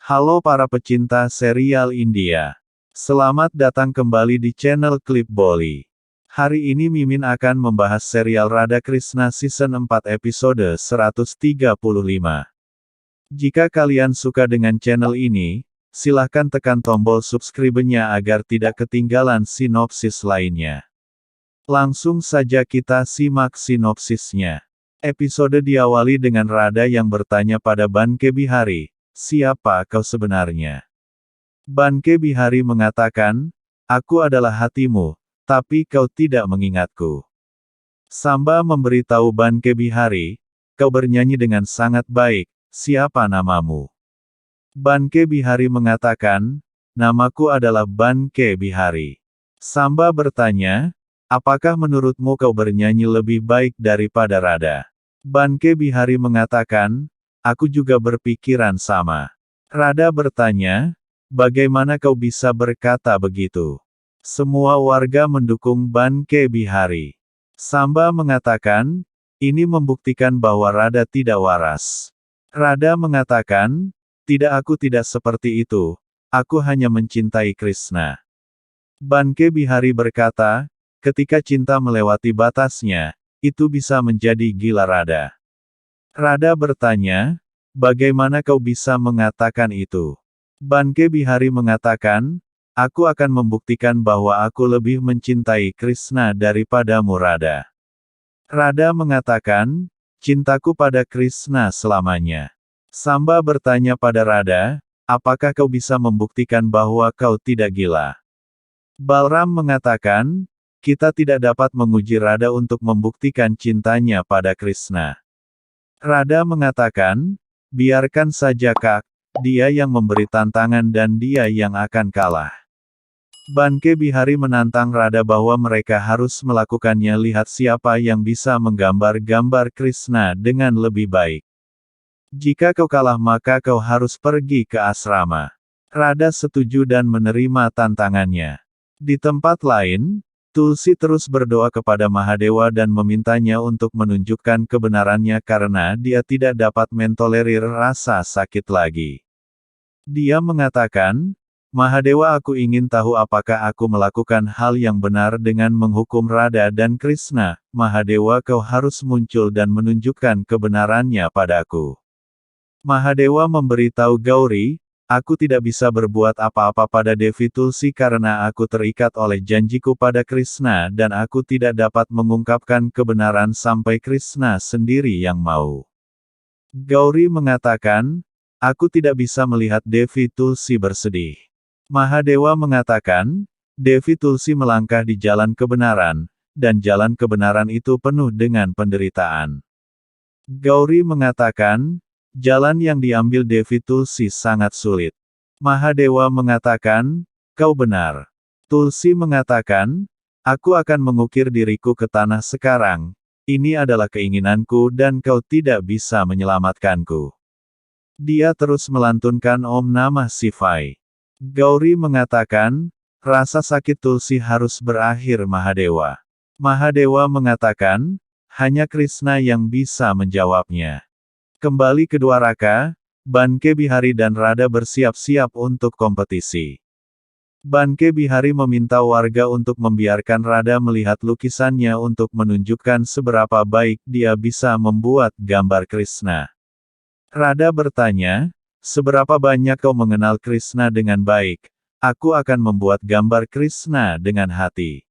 Halo para pecinta serial India. Selamat datang kembali di channel Klip Bolly. Hari ini Mimin akan membahas serial Radha Krishna Season 4 episode 135. Jika kalian suka dengan channel ini, silahkan tekan tombol subscribe-nya agar tidak ketinggalan sinopsis lainnya. Langsung saja kita simak sinopsisnya. Episode diawali dengan Radha yang bertanya pada Banke Bihari, "Siapa kau sebenarnya?" Banke Bihari mengatakan, "Aku adalah hatimu, tapi kau tidak mengingatku." Samba memberitahu Banke Bihari, "Kau bernyanyi dengan sangat baik, siapa namamu?" Banke Bihari mengatakan, "Namaku adalah Banke Bihari." Samba bertanya, "Apakah menurutmu kau bernyanyi lebih baik daripada Radha?" Banke Bihari mengatakan, "Aku juga berpikiran sama." Radha bertanya, "Bagaimana kau bisa berkata begitu?" Semua warga mendukung Banke Bihari. Samba mengatakan, "Ini membuktikan bahwa Radha tidak waras." Radha mengatakan, aku tidak seperti itu. Aku hanya mencintai Krishna." Banke Bihari berkata, "Ketika cinta melewati batasnya, itu bisa menjadi gila Radha." Radha bertanya, "Bagaimana kau bisa mengatakan itu?" Banke Bihari mengatakan, "Aku akan membuktikan bahwa aku lebih mencintai Krishna daripadamu Radha." Radha mengatakan, "Cintaku pada Krishna selamanya." Samba bertanya pada Radha, "Apakah kau bisa membuktikan bahwa kau tidak gila?" Balram mengatakan, "Kita tidak dapat menguji Radha untuk membuktikan cintanya pada Krishna." Radha mengatakan, "Biarkan saja Kak, dia yang memberi tantangan dan dia yang akan kalah." Banke Bihari menantang Radha bahwa mereka harus melakukannya, lihat siapa yang bisa menggambar gambar Krishna dengan lebih baik. "Jika kau kalah maka kau harus pergi ke asrama." Radha setuju dan menerima tantangannya. Di tempat lain, Tulsi terus berdoa kepada Mahadewa dan memintanya untuk menunjukkan kebenarannya karena dia tidak dapat mentolerir rasa sakit lagi. Dia mengatakan, "Mahadewa, aku ingin tahu apakah aku melakukan hal yang benar dengan menghukum Radha dan Krishna. Mahadewa, kau harus muncul dan menunjukkan kebenarannya padaku." Mahadewa memberitahu Gauri, "Aku tidak bisa berbuat apa-apa pada Devi Tulsi karena aku terikat oleh janjiku pada Krishna dan aku tidak dapat mengungkapkan kebenaran sampai Krishna sendiri yang mau." Gauri mengatakan, "Aku tidak bisa melihat Devi Tulsi bersedih." Mahadewa mengatakan, "Devi Tulsi melangkah di jalan kebenaran, dan jalan kebenaran itu penuh dengan penderitaan." Gauri mengatakan, "Jalan yang diambil Devi Tulsi sangat sulit." Mahadewa mengatakan, "Kau benar." Tulsi mengatakan, "Aku akan mengukir diriku ke tanah sekarang. Ini adalah keinginanku dan kau tidak bisa menyelamatkanku." Dia terus melantunkan Om Namah Shivaya. Gauri mengatakan, "Rasa sakit Tulsi harus berakhir Mahadewa." Mahadewa mengatakan, "Hanya Krishna yang bisa menjawabnya." Kembali ke Dwaraka, Banke Bihari dan Radha bersiap-siap untuk kompetisi. Banke Bihari meminta warga untuk membiarkan Radha melihat lukisannya untuk menunjukkan seberapa baik dia bisa membuat gambar Krishna. Radha bertanya, "Seberapa banyak kau mengenal Krishna dengan baik? Aku akan membuat gambar Krishna dengan hati."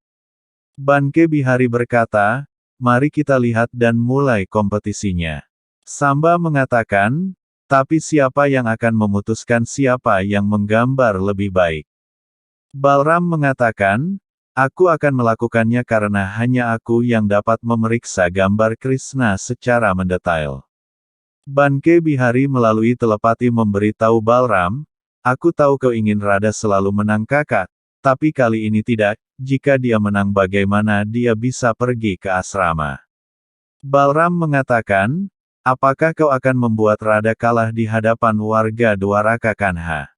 Banke Bihari berkata, "Mari kita lihat dan mulai kompetisinya." Samba mengatakan, "Tapi siapa yang akan memutuskan siapa yang menggambar lebih baik?" Balram mengatakan, "Aku akan melakukannya karena hanya aku yang dapat memeriksa gambar Krishna secara mendetail." Banke Bihari melalui telepati memberitahu Balram, "Aku tahu kau ingin Radha selalu menang Kakak, tapi kali ini tidak. Jika dia menang bagaimana dia bisa pergi ke asrama?" Balram mengatakan, "Apakah kau akan membuat Radha kalah di hadapan warga Dwaraka Kanha?"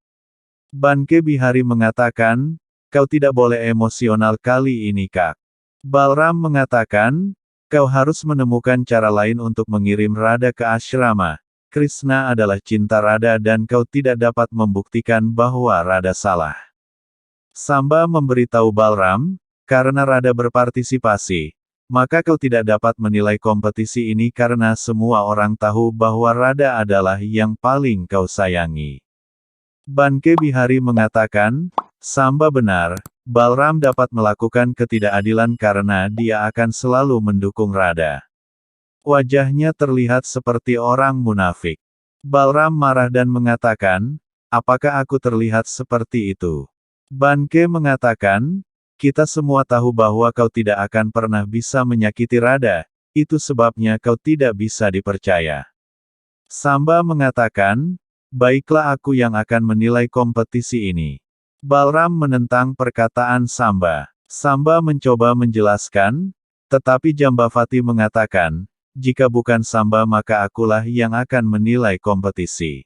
Banke Bihari mengatakan, "Kau tidak boleh emosional kali ini Kak." Balram mengatakan, "Kau harus menemukan cara lain untuk mengirim Radha ke asrama. Krishna adalah cinta Radha dan kau tidak dapat membuktikan bahwa Radha salah. Samba memberitahu Balram, karena Radha berpartisipasi, maka kau tidak dapat menilai kompetisi ini karena semua orang tahu bahwa Radha adalah yang paling kau sayangi. Banke Bihari mengatakan, Samba benar, Balram dapat melakukan ketidakadilan karena dia akan selalu mendukung Radha. Wajahnya terlihat seperti orang munafik. Balram marah dan mengatakan, apakah aku terlihat seperti itu? Banke mengatakan, kita semua tahu bahwa kau tidak akan pernah bisa menyakiti Radha, itu sebabnya kau tidak bisa dipercaya. Samba mengatakan, baiklah aku yang akan menilai kompetisi ini. Balram menentang perkataan Samba. Samba mencoba menjelaskan, tetapi Jambavati mengatakan, jika bukan Samba maka akulah yang akan menilai kompetisi.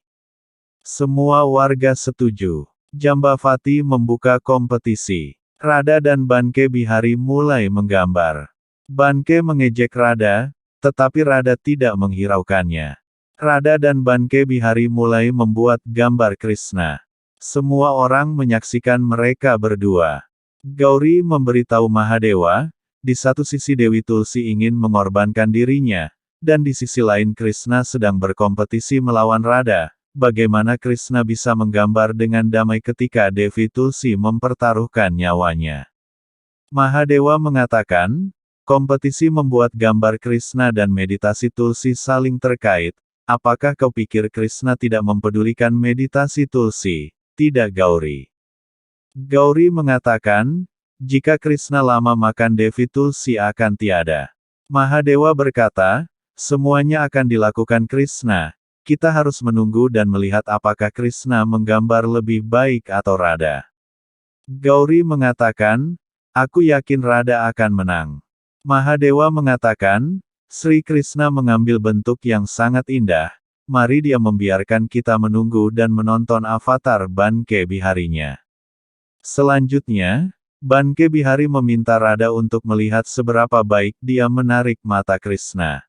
Semua warga setuju. Jambavati membuka kompetisi. Radha dan Banke Bihari mulai menggambar. Banke mengejek Radha, tetapi Radha tidak menghiraukannya. Radha dan Banke Bihari mulai membuat gambar Krishna. Semua orang menyaksikan mereka berdua. Gauri memberitahu Mahadewa, di satu sisi Dewi Tulsi ingin mengorbankan dirinya, dan di sisi lain Krishna sedang berkompetisi melawan Radha. Bagaimana Krishna bisa menggambar dengan damai ketika Devi Tulsi mempertaruhkan nyawanya? Mahadewa mengatakan, kompetisi membuat gambar Krishna dan meditasi Tulsi saling terkait. Apakah kau pikir Krishna tidak mempedulikan meditasi Tulsi? Tidak Gauri. Gauri mengatakan, jika Krishna lama makan Devi Tulsi akan tiada. Mahadewa berkata, semuanya akan dilakukan Krishna. Kita harus menunggu dan melihat apakah Krishna menggambar lebih baik atau Radha. Gauri mengatakan, aku yakin Radha akan menang. Mahadewa mengatakan, Sri Krishna mengambil bentuk yang sangat indah. Mari dia membiarkan kita menunggu dan menonton avatar Banke Biharinya. Selanjutnya, Banke Bihari meminta Radha untuk melihat seberapa baik dia menarik mata Krishna.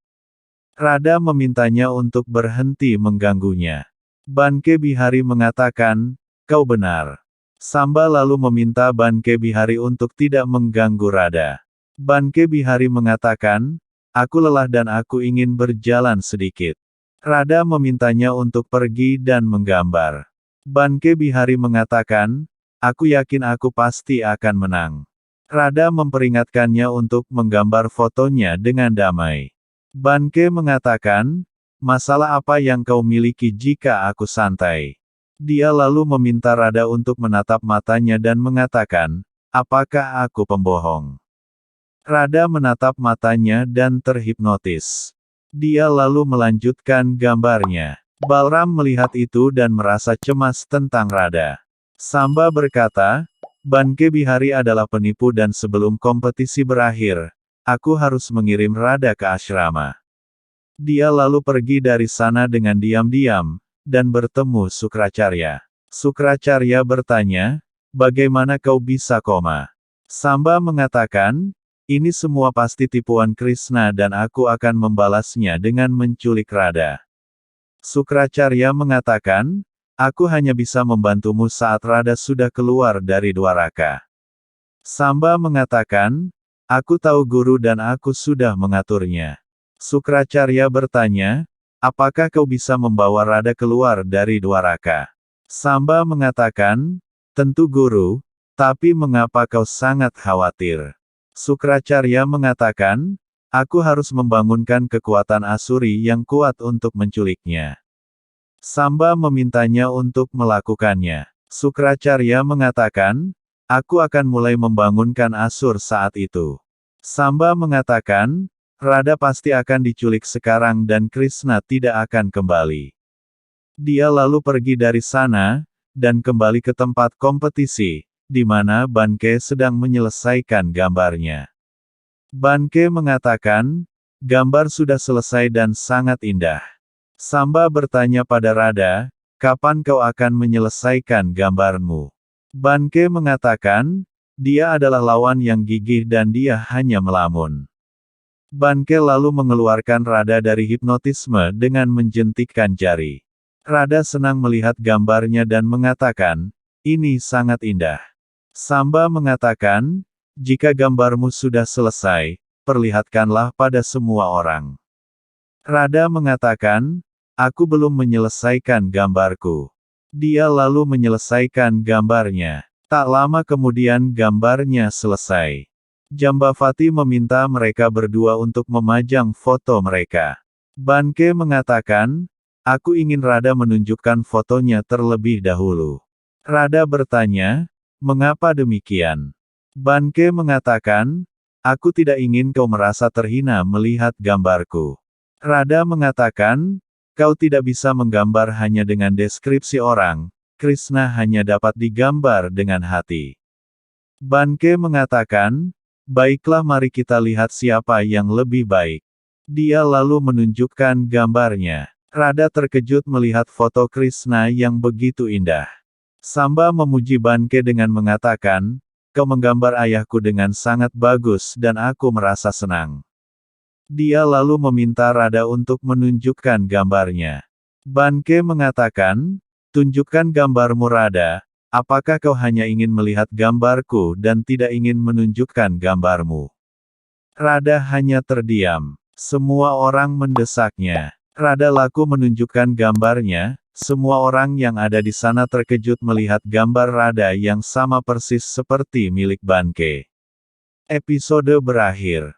Radha memintanya untuk berhenti mengganggunya. Banke Bihari mengatakan, kau benar. Samba lalu meminta Banke Bihari untuk tidak mengganggu Radha. Banke Bihari mengatakan, aku lelah dan aku ingin berjalan sedikit. Radha memintanya untuk pergi dan menggambar. Banke Bihari mengatakan, aku yakin aku pasti akan menang. Radha memperingatkannya untuk menggambar fotonya dengan damai. Banke mengatakan, masalah apa yang kau miliki jika aku santai? Dia lalu meminta Radha untuk menatap matanya dan mengatakan, apakah aku pembohong? Radha menatap matanya dan terhipnotis. Dia lalu melanjutkan gambarnya. Balram melihat itu dan merasa cemas tentang Radha. Samba berkata, Banke Bihari adalah penipu dan sebelum kompetisi berakhir, aku harus mengirim Radha ke asrama. Dia lalu pergi dari sana dengan diam-diam, dan bertemu Sukracarya. Sukracarya bertanya, bagaimana kau bisa koma? Samba mengatakan, ini semua pasti tipuan Krishna dan aku akan membalasnya dengan menculik Radha. Sukracarya mengatakan, aku hanya bisa membantumu saat Radha sudah keluar dari Dwaraka. Samba mengatakan, aku tahu guru dan aku sudah mengaturnya. Sukracarya bertanya, apakah kau bisa membawa Radha keluar dari Dwaraka? Samba mengatakan, tentu guru, tapi mengapa kau sangat khawatir? Sukracarya mengatakan, aku harus membangunkan kekuatan Asuri yang kuat untuk menculiknya. Samba memintanya untuk melakukannya. Sukracarya mengatakan, aku akan mulai membangunkan Asur saat itu. Samba mengatakan, Radha pasti akan diculik sekarang dan Krishna tidak akan kembali. Dia lalu pergi dari sana, dan kembali ke tempat kompetisi, di mana Banke sedang menyelesaikan gambarnya. Banke mengatakan, gambar sudah selesai dan sangat indah. Samba bertanya pada Radha, kapan kau akan menyelesaikan gambarmu? Banke mengatakan, dia adalah lawan yang gigih dan dia hanya melamun. Banke lalu mengeluarkan Rada dari hipnotisme dengan menjentikkan jari. Rada senang melihat gambarnya dan mengatakan, "Ini sangat indah." Samba mengatakan, "Jika gambarmu sudah selesai, perlihatkanlah pada semua orang." Rada mengatakan, "Aku belum menyelesaikan gambarku." Dia lalu menyelesaikan gambarnya. Tak lama kemudian gambarnya selesai. Jambavati meminta mereka berdua untuk memajang foto mereka. Banke mengatakan, "Aku ingin Rada menunjukkan fotonya terlebih dahulu." Rada bertanya, "Mengapa demikian?" Banke mengatakan, "Aku tidak ingin kau merasa terhina melihat gambarku." Rada mengatakan, "Kau tidak bisa menggambar hanya dengan deskripsi orang, Krishna hanya dapat digambar dengan hati." Banke mengatakan, "Baiklah, mari kita lihat siapa yang lebih baik." Dia lalu menunjukkan gambarnya. Rada terkejut melihat foto Krishna yang begitu indah. Samba memuji Banke dengan mengatakan, "Kau menggambar ayahku dengan sangat bagus dan aku merasa senang." Dia lalu meminta Rada untuk menunjukkan gambarnya. Banke mengatakan, "Tunjukkan gambarmu, Rada. Apakah kau hanya ingin melihat gambarku dan tidak ingin menunjukkan gambarmu?" Rada hanya terdiam. Semua orang mendesaknya. Rada laku menunjukkan gambarnya. Semua orang yang ada di sana terkejut melihat gambar Rada yang sama persis seperti milik Banke. Episode berakhir.